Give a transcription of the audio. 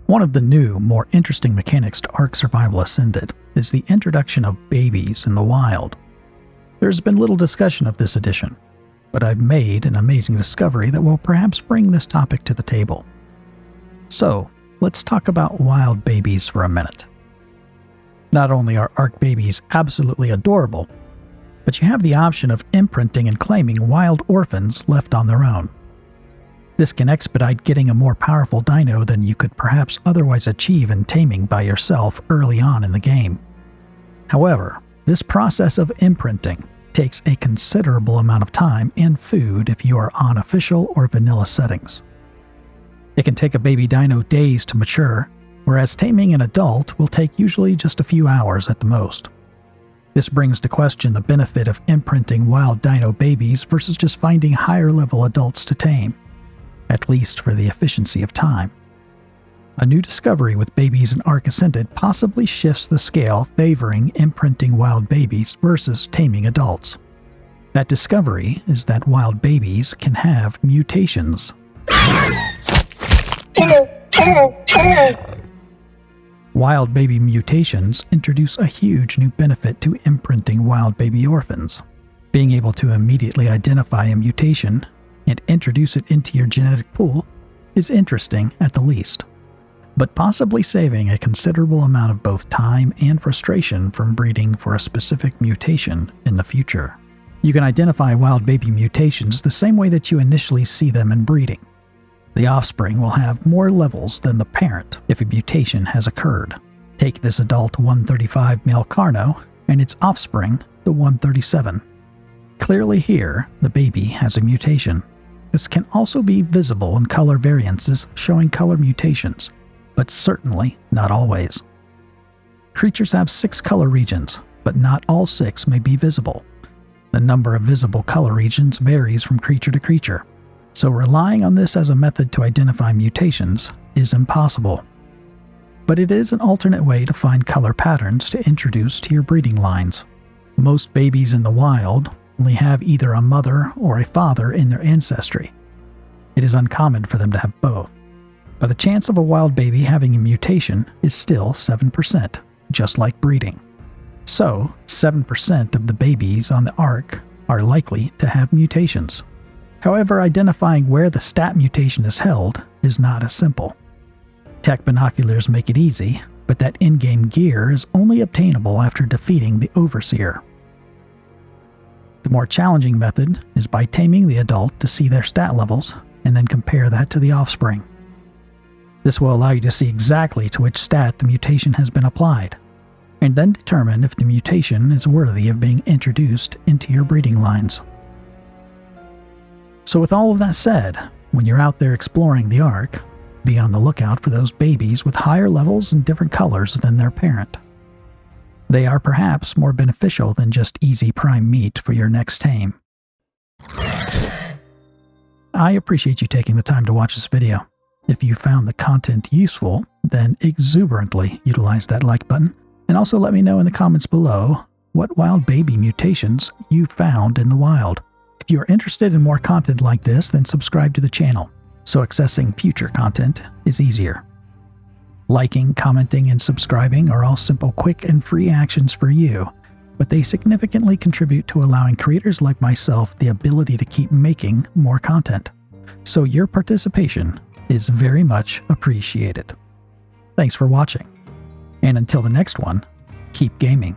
One of the new, more interesting mechanics to Ark Survival Ascended is the introduction of babies in the wild. There's been little discussion of this addition, but I've made an amazing discovery that will perhaps bring this topic to the table. So, let's talk about wild babies for a minute. Not only are Ark babies absolutely adorable, but you have the option of imprinting and claiming wild orphans left on their own. This can expedite getting a more powerful dino than you could perhaps otherwise achieve in taming by yourself early on in the game. However, this process of imprinting takes a considerable amount of time and food if you are on official or vanilla settings. It can take a baby dino days to mature, whereas taming an adult will take usually just a few hours at the most. This brings to question the benefit of imprinting wild dino babies versus just finding higher level adults to tame, at least for the efficiency of time. A new discovery with babies in Ark Ascended possibly shifts the scale favoring imprinting wild babies versus taming adults. That discovery is that wild babies can have mutations. Wild baby mutations introduce a huge new benefit to imprinting wild baby orphans. Being able to immediately identify a mutation and introduce it into your genetic pool is interesting at the least, but possibly saving a considerable amount of both time and frustration from breeding for a specific mutation in the future. You can identify wild baby mutations the same way that you initially see them in breeding. The offspring will have more levels than the parent if a mutation has occurred. Take this adult 135 male Carno and its offspring, the 137. Clearly here, the baby has a mutation. This can also be visible in color variances showing color mutations, but certainly not always. Creatures have 6 color regions, but not all 6 may be visible. The number of visible color regions varies from creature to creature, so relying on this as a method to identify mutations is impossible. But it is an alternate way to find color patterns to introduce to your breeding lines. Most babies in the wild only have either a mother or a father in their ancestry. It is uncommon for them to have both, but the chance of a wild baby having a mutation is still 7%, just like breeding. So, 7% of the babies on the Ark are likely to have mutations. However, identifying where the stat mutation is held is not as simple. Tech binoculars make it easy, but that in-game gear is only obtainable after defeating the Overseer. The more challenging method is by taming the adult to see their stat levels and then compare that to the offspring. This will allow you to see exactly to which stat the mutation has been applied, and then determine if the mutation is worthy of being introduced into your breeding lines. So with all of that said, when you're out there exploring the Ark, be on the lookout for those babies with higher levels and different colors than their parent. They are perhaps more beneficial than just easy prime meat for your next tame. I appreciate you taking the time to watch this video. If you found the content useful, then exuberantly utilize that like button, and also let me know in the comments below what wild baby mutations you found in the wild. If you are interested in more content like this, then subscribe to the channel, so accessing future content is easier. Liking, commenting, and subscribing are all simple, quick, and free actions for you, but they significantly contribute to allowing creators like myself the ability to keep making more content. So your participation is very much appreciated. Thanks for watching, and until the next one, keep gaming.